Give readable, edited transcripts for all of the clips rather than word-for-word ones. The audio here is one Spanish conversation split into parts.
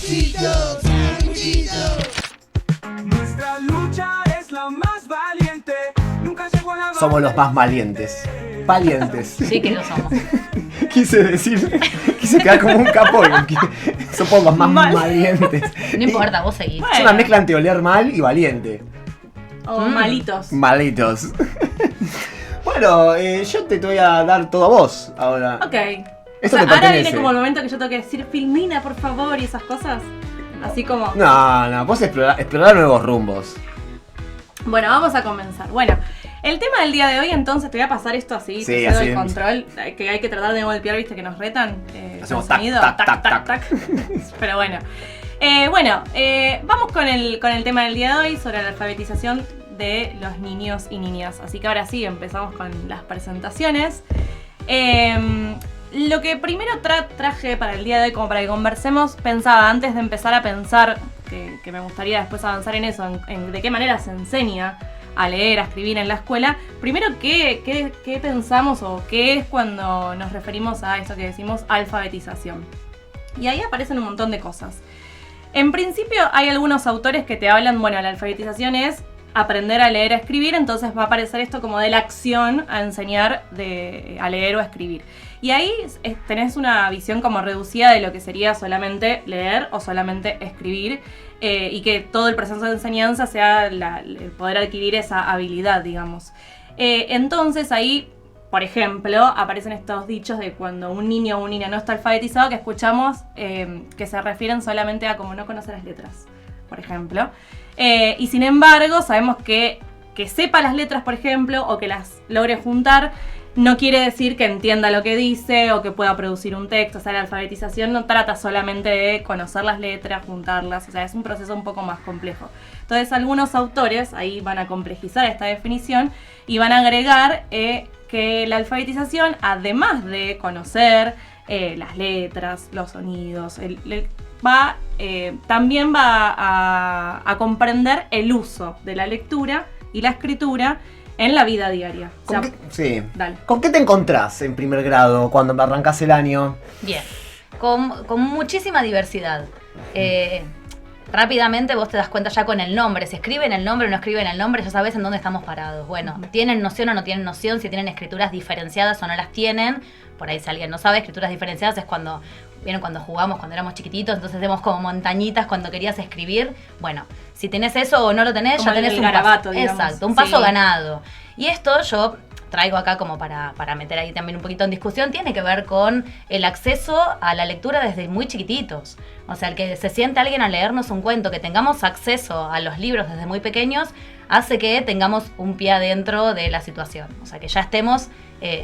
Sanguchito, sanguchito. Nuestra lucha es la más valiente. Nunca llegó a la Somos los más valientes. Valientes. Sí que lo somos. Quise quedar como un capo. Somos los más valientes. No importa, vos seguís. Es una mezcla entre oler mal y valiente. O malitos. Malitos. Bueno, yo te voy a dar todo a vos ahora. Ok. Esto O sea, te ahora pertenece. viene como el momento que yo tengo que decir Filmina, por favor, y esas cosas. Así como... No, vos explorar nuevos rumbos. Bueno, vamos a comenzar. Bueno, el tema del día de hoy, entonces, te voy a pasar esto así, Sí, te cedo así. el control, que hay que tratar de golpear, viste, que nos retan. Hacemos el tac, sonido. tac, tac, tac. Pero bueno. Vamos con el tema del día de hoy sobre la alfabetización de los niños y niñas. Así que ahora sí, empezamos con las presentaciones. Lo que primero traje para el día de hoy, como para que conversemos, pensaba antes de empezar a pensar, que me gustaría después avanzar en eso, en de qué manera se enseña a leer, a escribir en la escuela. Primero, ¿qué pensamos o qué es cuando nos referimos a esto que decimos alfabetización? Y ahí aparecen un montón de cosas. En principio hay algunos autores que te hablan, bueno, la alfabetización es aprender a leer, a escribir, entonces va a aparecer esto como de la acción a enseñar a leer o a escribir. Y ahí tenés una visión como reducida de lo que sería solamente leer o solamente escribir, y que todo el proceso de enseñanza sea el poder adquirir esa habilidad, digamos. Entonces ahí, por ejemplo, aparecen estos dichos de cuando un niño o una niña no está alfabetizado, que escuchamos que se refieren solamente a como no conocer las letras, por ejemplo. Y sin embargo, sabemos que sepa las letras, por ejemplo, o que las logre juntar, no quiere decir que entienda lo que dice o que pueda producir un texto. O sea, la alfabetización no trata solamente de conocer las letras, juntarlas. O sea, es un proceso un poco más complejo. Entonces, algunos autores ahí van a complejizar esta definición y van a agregar que la alfabetización, además de conocer las letras, los sonidos, también va a comprender el uso de la lectura y la escritura en la vida diaria. Sí. Dale. ¿Con qué te encontrás en primer grado cuando arrancás el año? Bien. Con muchísima diversidad. Rápidamente vos te das cuenta ya con el nombre. Si escriben el nombre o no escriben el nombre, ya sabes en dónde estamos parados. Bueno, ¿tienen noción o no tienen noción? Si tienen escrituras diferenciadas o no las tienen. Por ahí si alguien no sabe, escrituras diferenciadas es cuando jugamos, cuando éramos chiquititos, entonces hacemos como montañitas cuando querías escribir. Bueno, si tenés eso o no lo tenés, como ya tenés el un garabato, paso. digamos. Exacto, un paso Sí. ganado. Y esto yo traigo acá como para meter ahí también un poquito en discusión, tiene que ver con el acceso a la lectura desde muy chiquititos. O sea, el que se siente alguien a leernos un cuento, que tengamos acceso a los libros desde muy pequeños, hace que tengamos un pie adentro de la situación. O sea, que ya estemos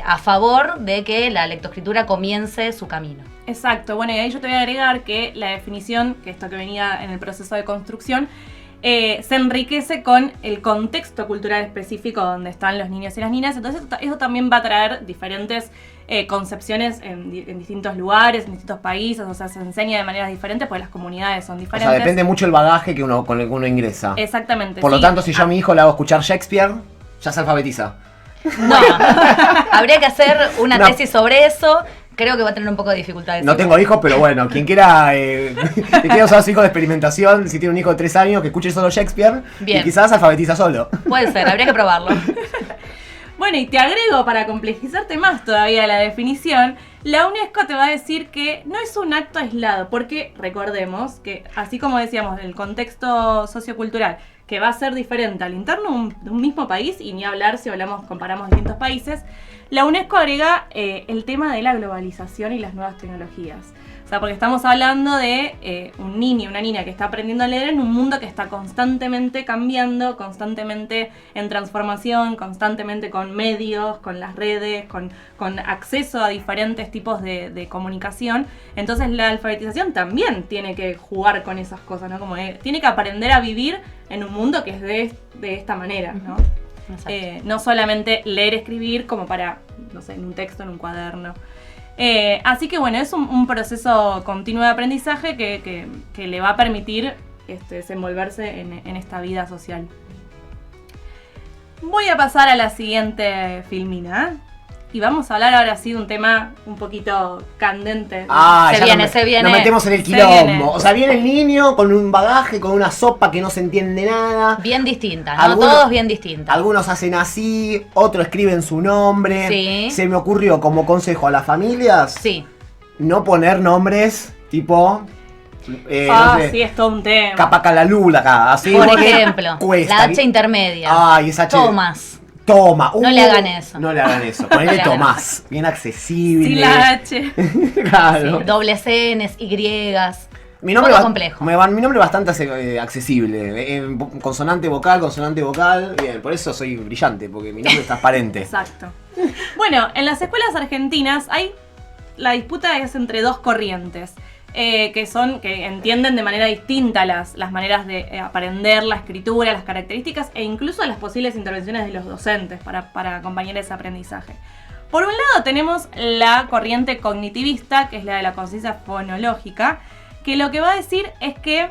a favor de que la lectoescritura comience su camino. Exacto. Bueno, y ahí yo te voy a agregar que la definición, que esto que venía en el proceso de construcción, se enriquece con el contexto cultural específico donde están los niños y las niñas. Entonces eso también va a traer diferentes concepciones en distintos lugares, en distintos países. O sea, se enseña de maneras diferentes porque las comunidades son O diferentes. sea, depende mucho el bagaje con el que uno ingresa. Exactamente. Por lo sí. tanto, si yo a mi hijo le hago escuchar Shakespeare, ya se alfabetiza. No, habría que hacer una tesis sobre eso. Creo que va a tener un poco de dificultades. No tengo hijos, pero bueno, quien quiera usar a su hijo de experimentación, si tiene un hijo de 3 años, que escuche solo Shakespeare, Bien. y quizás alfabetiza solo. Puede ser, habría que probarlo. Bueno, y te agrego, para complejizarte más todavía la definición, la UNESCO te va a decir que no es un acto aislado, porque recordemos que, así como decíamos, el contexto sociocultural, que va a ser diferente al interno de un mismo país, y ni hablar si comparamos distintos países, la UNESCO agrega el tema de la globalización y las nuevas tecnologías. O sea, porque estamos hablando de un niño, una niña que está aprendiendo a leer en un mundo que está constantemente cambiando, constantemente en transformación, constantemente con medios, con las redes, con acceso a diferentes tipos de comunicación. Entonces la alfabetización también tiene que jugar con esas cosas, ¿no? Como tiene que aprender a vivir en un mundo que es de esta manera, ¿no? No solamente leer, escribir como para, no sé, en un texto, en un cuaderno. Así que bueno, es un proceso continuo de aprendizaje que le va a permitir desenvolverse en esta vida social. Voy a pasar a la siguiente filmina. y vamos a hablar ahora sí de un tema un poquito candente. Ah, Se ya viene, nos, se viene. Nos metemos en el Se quilombo. viene. O sea, viene el niño con un bagaje, con una sopa que no se entiende nada. Bien distinta, ¿no? Algunos- Todos bien distintas. Algunos hacen así, otros escriben su nombre. Sí. Se me ocurrió como consejo a las familias Sí. no poner nombres tipo. Ah, no sé, sí, es todo un tema. Capacalalula acá, así. Por porque ejemplo, cuesta. la H intermedia. Ay, esa H. Tomás. Toma. No le hagan eso. No le hagan eso. No Ponele le hagan Tomás. Bien accesible. Sí, la H. Claro. Dobles Ns, Y. Mi nombre, Poco complejo. mi nombre es bastante accesible. Consonante vocal. Bien, por eso soy brillante, porque mi nombre es transparente. Exacto. Bueno, en las escuelas argentinas la disputa es entre dos corrientes. Que entienden de manera distinta las maneras de aprender la escritura, las características e incluso las posibles intervenciones de los docentes para acompañar ese aprendizaje. Por un lado tenemos la corriente cognitivista, que es la de la conciencia fonológica, que lo que va a decir es que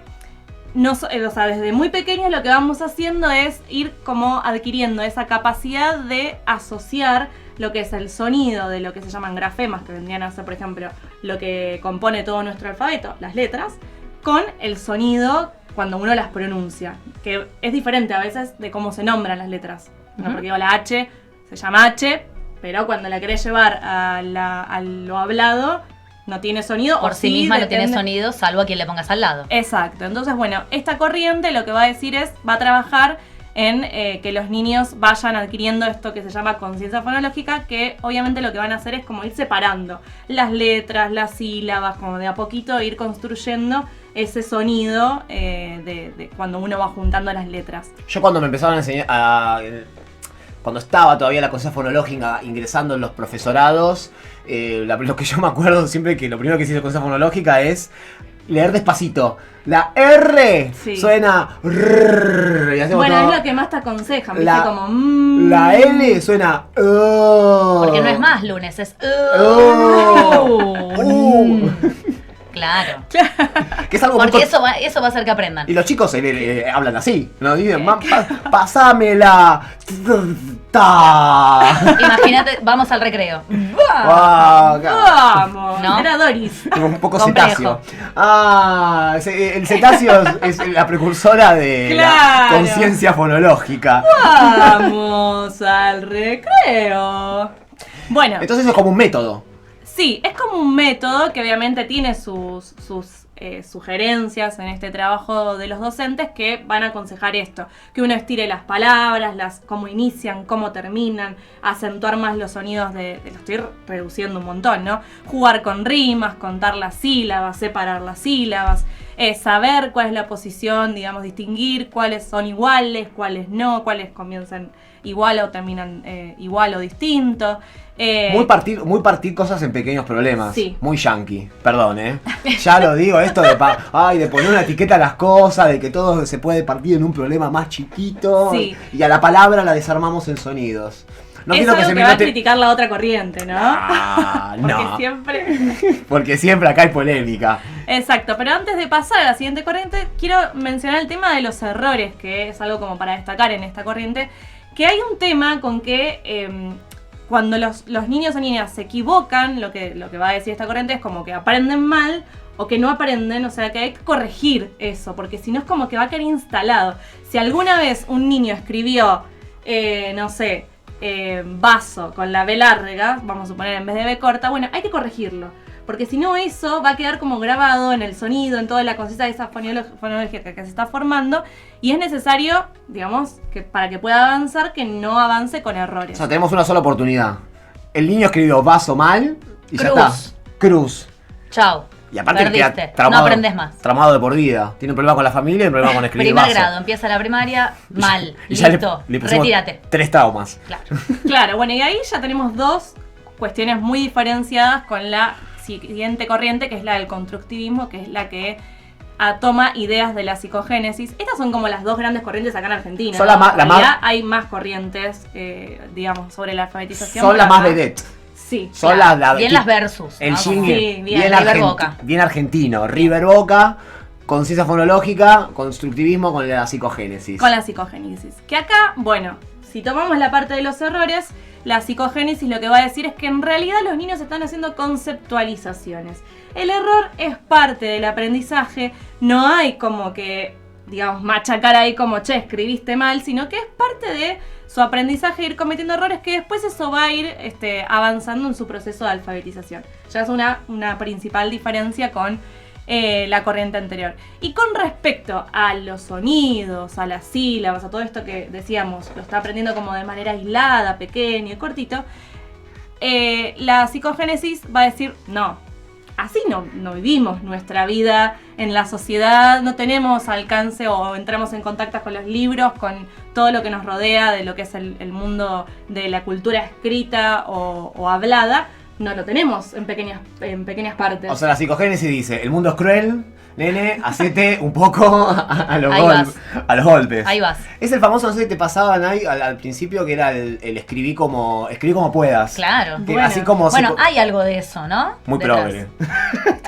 desde muy pequeños lo que vamos haciendo es ir como adquiriendo esa capacidad de asociar lo que es el sonido de lo que se llaman grafemas, que vendrían a ser, por ejemplo, lo que compone todo nuestro alfabeto, las letras, con el sonido cuando uno las pronuncia, que es diferente a veces de cómo se nombran las letras. ¿No? Porque digo, la H se llama H, pero cuando la querés llevar a lo hablado, no tiene sonido. Por o sí sí, misma no tiene depende- sonido, salvo a quien le pongas al lado. Exacto. Entonces, bueno, esta corriente lo que va a decir va a trabajar en que los niños vayan adquiriendo esto que se llama conciencia fonológica, que obviamente lo que van a hacer es como ir separando las letras, las sílabas, como de a poquito ir construyendo ese sonido de cuando uno va juntando las letras. Yo cuando me empezaron a enseñar cuando estaba todavía la conciencia fonológica ingresando en los profesorados, lo que yo me acuerdo siempre que lo primero que se hizo conciencia fonológica es leer despacito. La R Sí. suena rrr, y hacemos Bueno, todo. es lo que más te aconsejan, ¿viste? La- Como... La L suena Porque no es más lunes, es. Claro. que es algo muy Porque eso va a hacer que aprendan. y los chicos hablan así, ¿no? Dicen, pasámela. Ta. Imagínate, vamos al recreo. Guau, ¡Vamos! ¿No? Era Doris. como un poco Complejo. cetáceo. El cetáceo es la precursora de la Claro. conciencia fonológica. ¡Vamos al recreo! Bueno, Entonces es como un método. sí, es como un método que obviamente tiene sus sugerencias en este trabajo de los docentes que van a aconsejar esto, que uno estire las palabras, cómo inician, cómo terminan, acentuar más los sonidos lo estoy reduciendo un montón, ¿no? Jugar con rimas, contar las sílabas, separar las sílabas, saber cuál es la posición, digamos, distinguir cuáles son iguales, cuáles no, cuáles comienzan igual o terminan igual o distinto. Muy partir cosas en pequeños problemas. Sí. Muy yankee. Perdón, Ya lo digo, esto de poner una etiqueta a las cosas, de que todo se puede partir en un problema más chiquito. Sí. Y a la palabra la desarmamos en sonidos. No es quiero algo que se me va a note. criticar la otra corriente, ¿no? Ah, Porque no. siempre... Porque siempre acá hay polémica. Exacto, pero antes de pasar a la siguiente corriente, quiero mencionar el tema de los errores, que es algo como para destacar en esta corriente, que hay un tema con que cuando los niños o niñas se equivocan, lo que va a decir esta corriente es como que aprenden mal o que no aprenden, o sea que hay que corregir eso, porque si no es como que va a quedar instalado. Si alguna vez un niño escribió, no sé, vaso con la B larga, vamos a suponer en vez de B corta, bueno, hay que corregirlo. Porque si no, eso va a quedar como grabado en el sonido, en toda la conciencia de esa fonología que se está formando. Y es necesario, digamos, que para que pueda avanzar, que no avance con O errores. sea, tenemos una sola oportunidad. El niño escribió vaso mal y ya Cruz. está. Cruz. Chau. Y aparte Perdiste. queda traumado, No aprendes más. traumado de por vida. Tiene un problema con la familia y un problema con escribir Primer vaso. grado, empieza la primaria, mal. Y ya Listo. le pusimos Retírate. 3 traumas. Claro. Claro, bueno, y ahí ya tenemos dos cuestiones muy diferenciadas con la siguiente corriente, que es la del constructivismo, que es la que toma ideas de la psicogénesis. Estas son como las dos grandes corrientes acá en Argentina. Son ¿no? la En más- realidad hay más corrientes, digamos, sobre la alfabetización. Son las pero más acá- vedette. Sí. Son Claro. las Bien las versus. El ¿no? yin Como- Sí, bien, River Boca. bien argentino. River Boca, conciencia fonológica, constructivismo con la psicogénesis. Con la psicogénesis. Que acá, bueno, si tomamos la parte de los errores, la psicogénesis lo que va a decir es que en realidad los niños están haciendo conceptualizaciones. El error es parte del aprendizaje, no hay como que, digamos, machacar ahí como, che, escribiste mal, sino que es parte de su aprendizaje ir cometiendo errores que después eso va a ir avanzando en su proceso de alfabetización. Ya es una principal diferencia con la corriente anterior. Y con respecto a los sonidos, a las sílabas, a todo esto que decíamos, lo está aprendiendo como de manera aislada, pequeño y cortito, la psicogénesis va a decir, no, así no vivimos nuestra vida en la sociedad, no tenemos alcance o entramos en contacto con los libros, con todo lo que nos rodea de lo que es el mundo de la cultura escrita o hablada. No lo tenemos en pequeñas partes. O sea, la psicogénesis dice, el mundo es cruel, nene, hacete un poco a los golpes. Ahí vas. Es el famoso, no sé si te pasaban ahí al principio, que era el escribí como puedas. Claro. Que Bueno. así como Bueno, hay algo de eso, ¿no? muy Detrás. progre.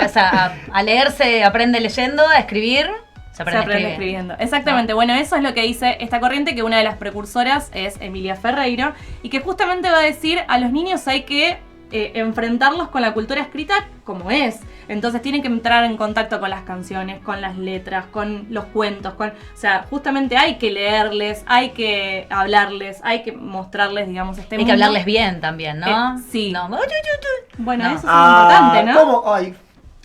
O sea, a leer se aprende leyendo, a escribir se aprende escribiendo. Exactamente, bueno, eso es lo que dice esta corriente, que una de las precursoras es Emilia Ferreiro, y que justamente va a decir, a los niños hay que enfrentarlos con la cultura escrita como es. Entonces tienen que entrar en contacto con las canciones, con las letras, con los cuentos, o sea, justamente hay que leerles, hay que hablarles, hay que mostrarles, digamos, este Hay mundo. que hablarles bien también, ¿no? Sí. No. Bueno, No. eso es importante, ¿no? ¿Cómo? Ay,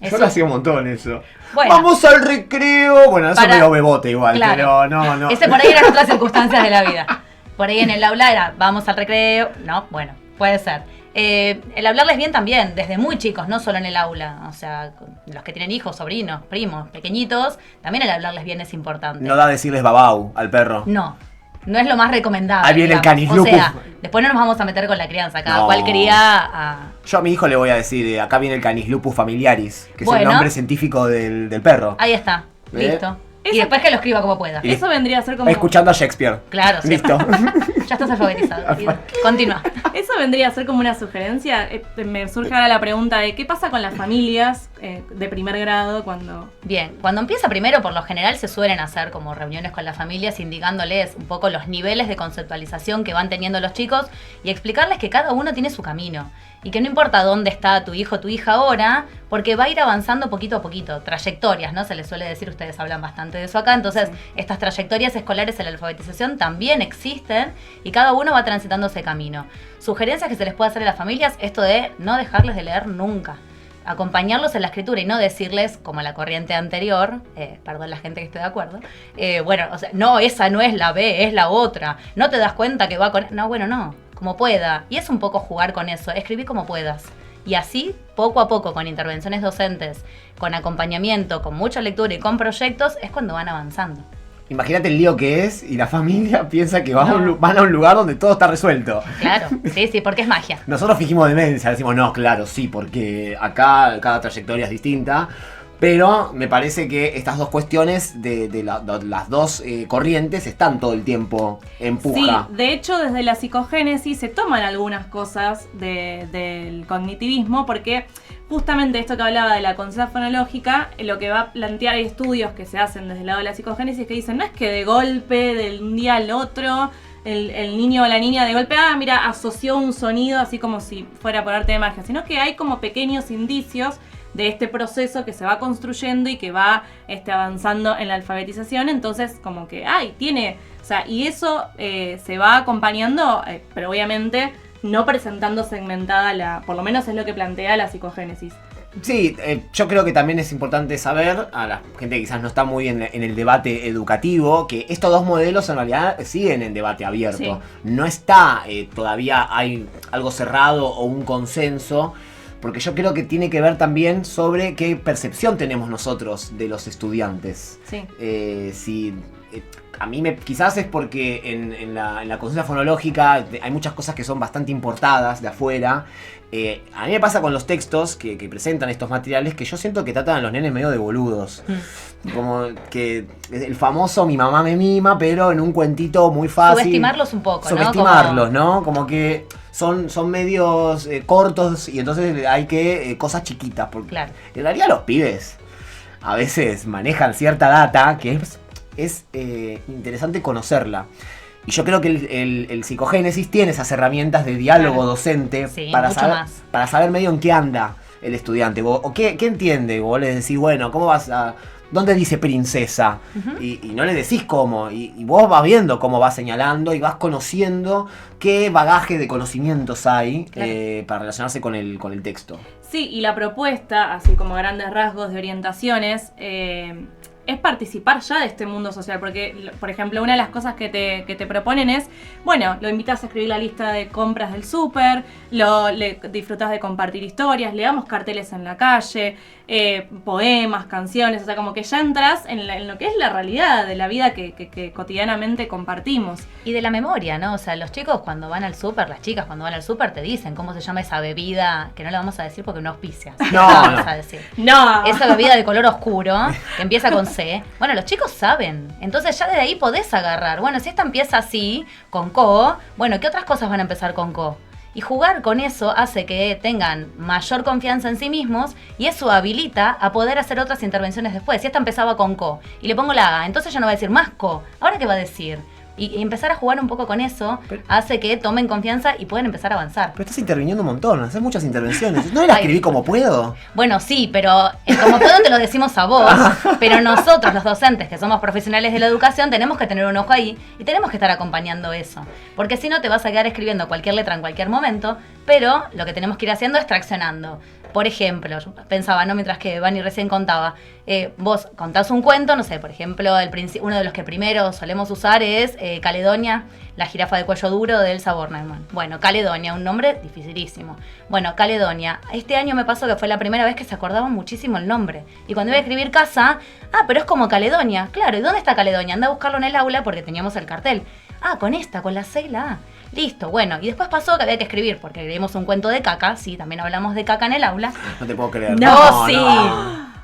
yo Eso. lo hacía un montón eso. Bueno. Vamos al recreo. Bueno, eso Para- me lo bebote igual, Claro. pero no. Ese por ahí eran otras circunstancias de la vida. Por ahí en el aula era, vamos al recreo. No, bueno, puede ser. El hablarles bien también, desde muy chicos, no solo en el aula. O sea, los que tienen hijos, sobrinos, primos, pequeñitos, también el hablarles bien es importante. No da decirles babau al perro. No es lo más recomendable. Ahí viene el digamos. canis O sea, lupus. después no nos vamos a meter con la crianza. Cada No. cual cría a... Yo a mi hijo le voy a decir, acá viene el Canis lupus familiaris, que es el Bueno. nombre científico del perro. Ahí está, ¿Ve? listo. Y Eso- después que lo escriba como pueda. Y- Eso vendría a ser como... Escuchando a Shakespeare. Claro, sí. Listo. Ya estás alfabetizado. Continúa. Eso vendría a ser como una sugerencia. Me surge ahora la pregunta de qué pasa con las familias de primer grado cuando... Bien, cuando empieza primero, por lo general se suelen hacer como reuniones con las familias indicándoles un poco los niveles de conceptualización que van teniendo los chicos y explicarles que cada uno tiene su camino y que no importa dónde está tu hijo o tu hija ahora, porque va a ir avanzando poquito a poquito, trayectorias, ¿no? Se les suele decir, ustedes hablan bastante de eso acá, entonces estas trayectorias escolares en la alfabetización también existen y cada uno va transitando ese camino. Sugerencias que se les puede hacer a las familias, esto de no dejarles de leer nunca. Acompañarlos en la escritura y no decirles, como la corriente anterior, perdón la gente que esté de acuerdo, bueno, o sea, no, esa no es la B, es la otra, no te das cuenta que va con... No, bueno, no, como pueda. Y es un poco jugar con eso, escribí como puedas. Y así, poco a poco, con intervenciones docentes, con acompañamiento, con mucha lectura y con proyectos, es cuando van avanzando. Imagínate el lío que es y la familia piensa que van No. a un lugar donde todo está resuelto. Claro, sí, porque es magia. Nosotros fingimos demencia, decimos, no, claro, sí, porque acá cada trayectoria es distinta. Pero me parece que estas dos cuestiones de las dos corrientes están todo el tiempo en Sí, puja. de hecho desde la psicogénesis se toman algunas cosas del cognitivismo porque justamente esto que hablaba de la conciencia fonológica, lo que va a plantear, hay estudios que se hacen desde el lado de la psicogénesis que dicen no es que de golpe, de un día al otro, el niño o la niña de golpe, mira, asoció un sonido así como si fuera por arte de magia, sino que hay como pequeños indicios de este proceso que se va construyendo y que va avanzando en la alfabetización, entonces como que, tiene, o sea, y eso se va acompañando, pero obviamente no presentando segmentada por lo menos es lo que plantea la psicogénesis. Sí, yo creo que también es importante saber, a la gente que quizás no está muy en el debate educativo, que estos dos modelos en realidad siguen en debate abierto. Sí. No está, todavía hay algo cerrado o un consenso, porque yo creo que tiene que ver también sobre qué percepción tenemos nosotros de los estudiantes. Sí. A mí quizás es porque en la conciencia fonológica hay muchas cosas que son bastante importadas de afuera. A mí me pasa con los textos que presentan estos materiales que yo siento que tratan a los nenes medio de boludos. Como que el famoso mi mamá me mima, pero en un cuentito muy fácil. Subestimarlos un poco, ¿no? Subestimarlos, ¿no? Como que son medios cortos y entonces hay que cosas chiquitas. Porque Claro. en realidad los pibes a veces manejan cierta data que es interesante conocerla. Y yo creo que el psicogénesis tiene esas herramientas de diálogo Claro. docente Sí, para mucho saber, más. para saber medio en qué anda el estudiante. O qué entiende. Vos le decís, bueno, ¿cómo vas a...? ¿Dónde dice princesa? Y no le decís cómo. Y vos vas viendo cómo va señalando y vas conociendo qué bagaje de conocimientos hay Claro. para relacionarse con el texto. Sí, y la propuesta, así como a grandes rasgos de orientaciones, es participar ya de este mundo social. Porque, por ejemplo, una de las cosas que te proponen es, bueno, lo invitas a escribir la lista de compras del súper, le disfrutas de compartir historias, le damos carteles en la calle, poemas, canciones, o sea, como que ya entras en lo que es la realidad de la vida que cotidianamente compartimos. Y de la memoria, ¿no? O sea, los chicos cuando van al súper, las chicas cuando van al súper te dicen cómo se llama esa bebida, que no la vamos a decir porque no auspicia. No, la vamos no. a decir. ¡No! Esa bebida de color oscuro, que empieza con C. Bueno, los chicos saben. Entonces ya desde ahí podés agarrar. Bueno, si esta empieza así, con co, bueno, ¿qué otras cosas van a empezar con co? Y jugar con eso hace que tengan mayor confianza en sí mismos y eso habilita a poder hacer otras intervenciones después. Si esta empezaba con co y le pongo la A, entonces ya no va a decir más co. ¿Ahora qué va a decir? Y empezar a jugar un poco con eso hace que tomen confianza y puedan empezar a avanzar. Pero estás interviniendo un montón, haces muchas intervenciones. ¿No la Ay. escribí como puedo? Bueno, sí, pero como puedo te lo decimos a vos, pero nosotros los docentes que somos profesionales de la educación tenemos que tener un ojo ahí y tenemos que estar acompañando eso. Porque si no te vas a quedar escribiendo cualquier letra en cualquier momento, pero lo que tenemos que ir haciendo es traccionando. Por ejemplo, yo pensaba, ¿no? Mientras que Vani recién contaba, vos contás un cuento, no sé, por ejemplo, uno de los que primero solemos usar es Caledonia, la jirafa de cuello duro de Elsa Bornemann. Bueno, Caledonia, un nombre dificilísimo. Bueno, Caledonia, este año me pasó que fue la primera vez que se acordaba muchísimo el nombre. Y cuando iba a escribir casa, pero es como Caledonia. Claro, ¿y dónde está Caledonia? Anda a buscarlo en el aula porque teníamos el cartel. Con esta, con la C y la A. Listo, bueno, y después pasó que había que escribir, porque leímos un cuento de caca, sí, también hablamos de caca en el aula. No te puedo creer. No, sí.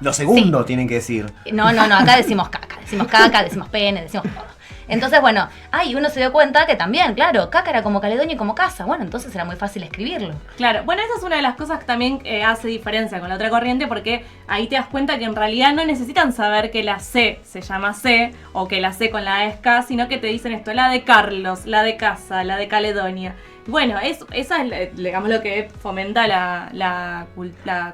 Lo segundo tienen que decir. No, acá decimos caca, decimos pene, decimos todo. Entonces, bueno, uno se dio cuenta que también, claro, caca era como Caledonia y como casa. Bueno, entonces era muy fácil escribirlo. Claro, bueno, esa es una de las cosas que también hace diferencia con la otra corriente, porque ahí te das cuenta que en realidad no necesitan saber que la C se llama C o que la C con la A es K, sino que te dicen esto, la de Carlos, la de casa, la de Caledonia. Bueno, esa es, digamos, lo que fomenta la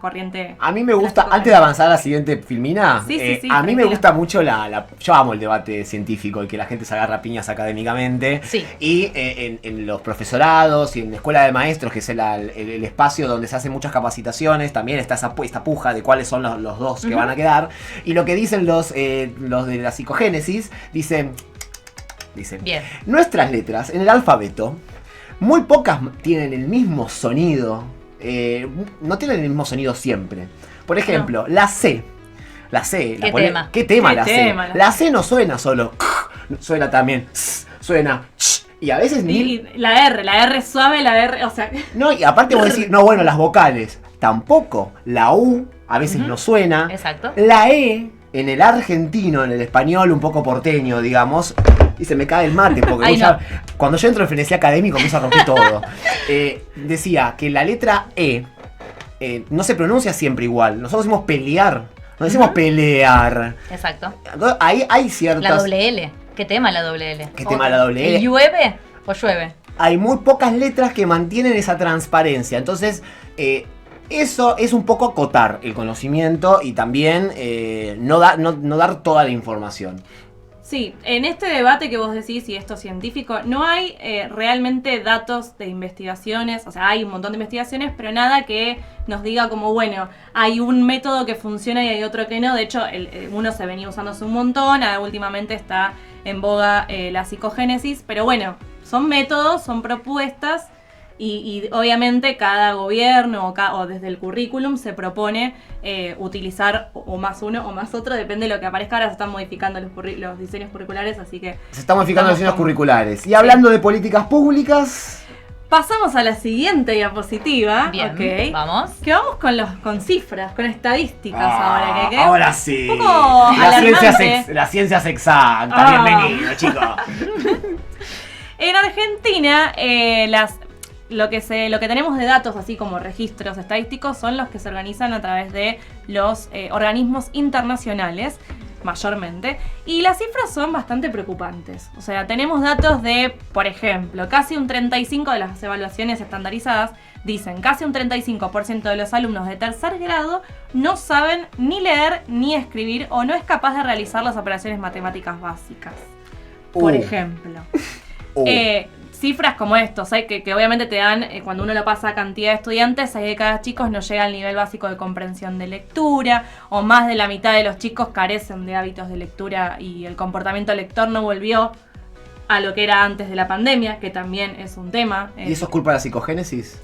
corriente. A mí me gusta, clásico. antes de avanzar a la siguiente filmina, Sí, sí, a mí me tranquila. gusta mucho yo amo el debate científico y que la gente se agarra piñas académicamente. Sí. Y en los profesorados y en la escuela de maestros, que es el espacio donde se hacen muchas capacitaciones, también está esta puja de cuáles son los dos que van a quedar. Y lo que dicen los de la psicogénesis, dicen, Bien. nuestras letras en el alfabeto, muy pocas tienen el mismo sonido. No tienen el mismo sonido siempre. Por ejemplo, la C. La C. ¿Qué tema? ¿Qué tema ¿Qué la tema C? la La C no suena solo. Suena también. Suena. Y a veces ni. Y la R suave, la R, o sea, No, y aparte vos decís, no, bueno, las vocales. Tampoco. La U a veces no suena. Exacto. La E, en el argentino, en el español un poco porteño, digamos, y se me cae el mate, porque Ay, no. cuando yo entro en frenesí académico empiezo a romper todo. Decía que la letra E no se pronuncia siempre igual. Nosotros decimos pelear, no decimos pelear. Exacto. Entonces, ahí hay ciertas... La doble L. ¿Qué tema la doble L? ¿Qué tema la doble L? ¿Llueve o llueve? Hay muy pocas letras que mantienen esa transparencia. Entonces, eso es un poco acotar el conocimiento y también no dar toda la información. sí, en este debate que vos decís, y esto es científico, no hay realmente datos de investigaciones, o sea, hay un montón de investigaciones, pero nada que nos diga como, bueno, hay un método que funciona y hay otro que no. De hecho, uno se venía usando hace un montón, últimamente está en boga la psicogénesis, pero bueno, son métodos, son propuestas. Y obviamente cada gobierno o desde el currículum se propone utilizar o más uno o más otro, depende de lo que aparezca. Ahora se están modificando los diseños curriculares, así que Se están modificando los diseños Vamos con- curriculares. Y hablando de políticas públicas, pasamos a la siguiente diapositiva. Bien, ok. vamos. Que vamos con cifras, con estadísticas ahora. Que ahora sí. un poco alarmante. Las ciencias exactas. Ah. Bienvenido, chicos. En Argentina, lo que tenemos de datos, así como registros estadísticos, son los que se organizan a través de los organismos internacionales. mayormente. Y las cifras son bastante preocupantes. O sea, tenemos datos de, por ejemplo, casi un 35% de las evaluaciones estandarizadas dicen, casi un 35% de los alumnos de tercer grado no saben ni leer ni escribir o no es capaz de realizar las operaciones matemáticas básicas. Por ejemplo. Cifras como estos, que obviamente te dan, cuando uno lo pasa a cantidad de estudiantes, 6 de cada chicos no llega al nivel básico de comprensión de lectura, o más de la mitad de los chicos carecen de hábitos de lectura y el comportamiento lector no volvió a lo que era antes de la pandemia, que también es un tema. ¿Y eso es culpa de la psicogénesis?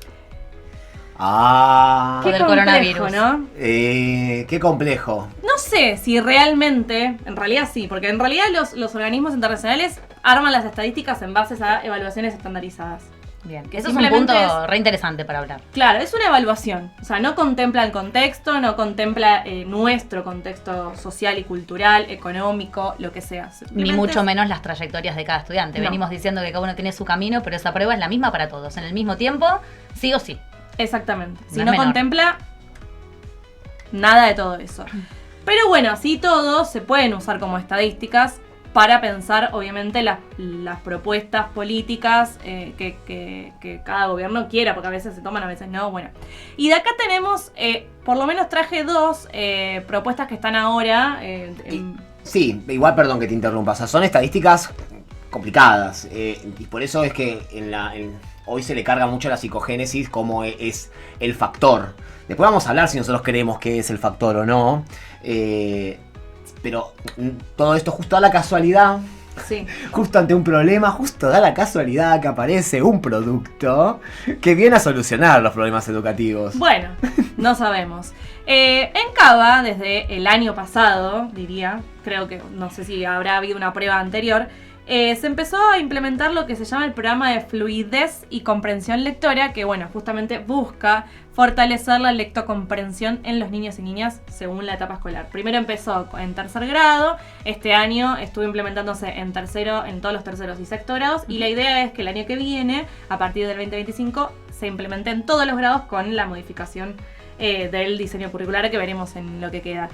Ah, Qué Qué del complejo, coronavirus. ¿no? qué complejo. No sé si realmente, en realidad sí, porque en realidad los organismos internacionales arman las estadísticas en base a evaluaciones estandarizadas. Bien, Que eso es un simplemente punto re interesante para hablar. Claro, es una evaluación, o sea, no contempla el contexto, no contempla nuestro contexto social y cultural, económico, lo que sea. Ni Simplemente mucho menos las trayectorias de cada estudiante. No. Venimos diciendo que cada uno tiene su camino, pero esa prueba es la misma para todos. En el mismo tiempo, sí o sí. Exactamente. Si No es no menor. contempla nada de todo eso. Pero bueno, así todo se pueden usar como estadísticas para pensar, obviamente, las propuestas políticas que cada gobierno quiera, porque a veces se toman, a veces no. Bueno, y de acá tenemos, por lo menos traje 2 propuestas que están ahora. Sí, igual perdón que te interrumpa, o sea, son estadísticas complicadas y por eso es que hoy se le carga mucho la psicogénesis como es el factor. Después vamos a hablar si nosotros creemos que es el factor o no, pero todo esto justo da la casualidad, Sí. justo ante un problema, justo da la casualidad que aparece un producto que viene a solucionar los problemas educativos. Bueno, no sabemos. En Cava, desde el año pasado, diría, creo que, no sé si habrá habido una prueba anterior, se empezó a implementar lo que se llama el programa de fluidez y comprensión lectora, que bueno, justamente busca fortalecer la lectocomprensión en los niños y niñas según la etapa escolar. Primero empezó en tercer grado, este año estuvo implementándose en todos los terceros y sexto grados, y la idea es que el año que viene, a partir del 2025, se implemente en todos los grados con la modificación del diseño curricular que veremos en lo que queda.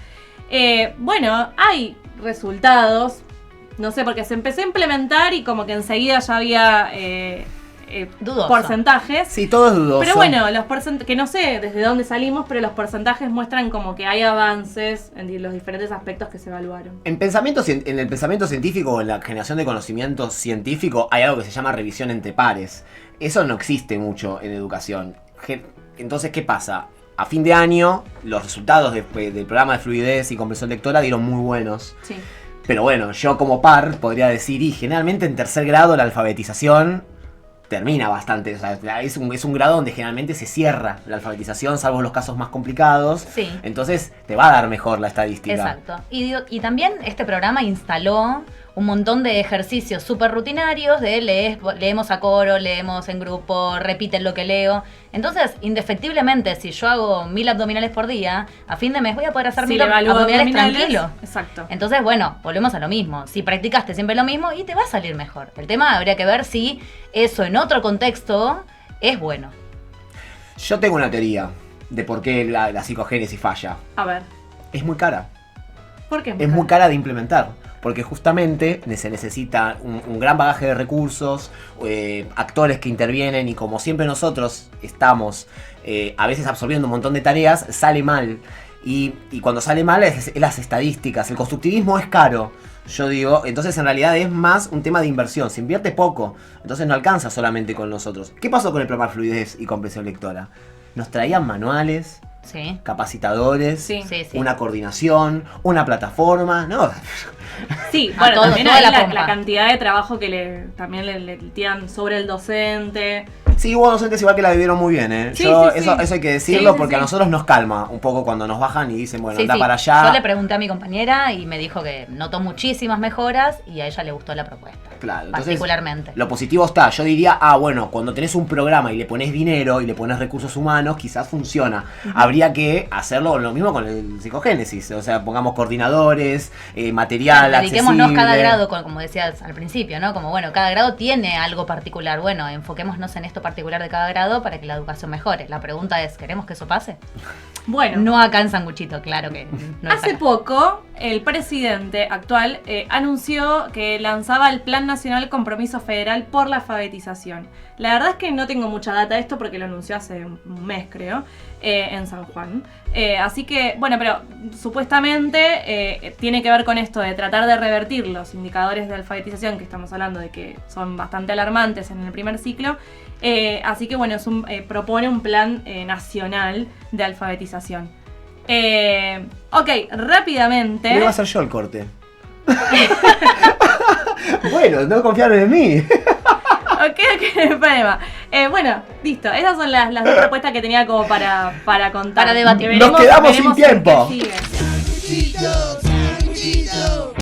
Bueno, hay resultados. No sé, porque se empezó a implementar y como que enseguida ya había Dudoso. porcentajes. Sí, todo es dudoso. Pero bueno, los porcentajes, que no sé desde dónde salimos, pero los porcentajes muestran como que hay avances en los diferentes aspectos que se evaluaron. En el pensamiento científico o en la generación de conocimiento científico hay algo que se llama revisión entre pares. Eso no existe mucho en educación. Entonces, ¿qué pasa? A fin de año, los resultados del programa de fluidez y comprensión lectora dieron muy buenos. Sí. Pero bueno, yo como par podría decir, y generalmente en tercer grado la alfabetización termina bastante. O sea, es un grado donde generalmente se cierra la alfabetización, salvo los casos más complicados. Sí. Entonces te va a dar mejor la estadística. Exacto. Y también este programa instaló un montón de ejercicios súper rutinarios de leemos a coro, leemos en grupo, repiten lo que leo. Entonces, indefectiblemente, si yo hago 1000 abdominales por día, a fin de mes voy a poder hacer Si 1000 le evalúo abdominales abdominales, tranquilo. exacto. Entonces, bueno, volvemos a lo mismo. Si practicaste siempre lo mismo y te va a salir mejor. El tema habría que ver si eso en otro contexto es bueno. Yo tengo una teoría de por qué la psicogénesis falla. A ver, Es muy cara. ¿por qué? Es muy cara de implementar. Porque justamente se necesita un gran bagaje de recursos, actores que intervienen, y como siempre nosotros estamos a veces absorbiendo un montón de tareas, sale mal. Y cuando sale mal es las estadísticas. El constructivismo es caro, yo digo. Entonces en realidad es más un tema de inversión. Se invierte poco, entonces no alcanza solamente con nosotros. ¿Qué pasó con el programa Fluidez y Comprensión Lectora? Nos traían manuales, Sí. capacitadores, Sí. Sí, sí. una coordinación, una plataforma. No, Sí, A bueno, todo, también toda hay la la pompa. cantidad de trabajo que también le tiran sobre el docente. sí, hubo docentes igual que la vivieron muy bien, ¿eh? Sí, Yo, sí, eso, sí. eso hay que decirlo, Sí, sí, porque a sí. nosotros nos calma un poco cuando nos bajan y dicen, bueno, Sí, anda sí. para allá. Yo le pregunté a mi compañera y me dijo que notó muchísimas mejoras y a ella le gustó la propuesta. Claro, entonces, Particularmente. lo positivo está, yo diría, bueno, cuando tenés un programa y le pones dinero y le pones recursos humanos, quizás funciona. Habría que hacerlo lo mismo con el psicogénesis, o sea, pongamos coordinadores, material Claro, dediquémonos accesible. cada grado, como decías al principio, ¿no? Como bueno, cada grado tiene algo particular. Bueno, enfoquémonos en esto particular de cada grado para que la educación mejore. La pregunta es, ¿queremos que eso pase? Bueno, No acá en Sanguchito, claro que no es hace acá. poco el presidente actual anunció que lanzaba el Plan Nacional Compromiso Federal por la Alfabetización. La verdad es que no tengo mucha data de esto porque lo anunció hace un mes, creo, en San Juan. Así que, bueno, pero supuestamente tiene que ver con esto de tratar de revertir los indicadores de alfabetización, que estamos hablando de que son bastante alarmantes en el primer ciclo. Así que, bueno, propone un plan nacional de alfabetización. Ok, rápidamente. Me voy a hacer yo el corte. Bueno, no confiaron en mí. Ok, no hay problema. Bueno, listo. Esas son las dos propuestas que tenía como para contar. Para debatir. Que Nos quedamos sin veremos en qué tiempo. sigue. Sanguchito, sanguchito.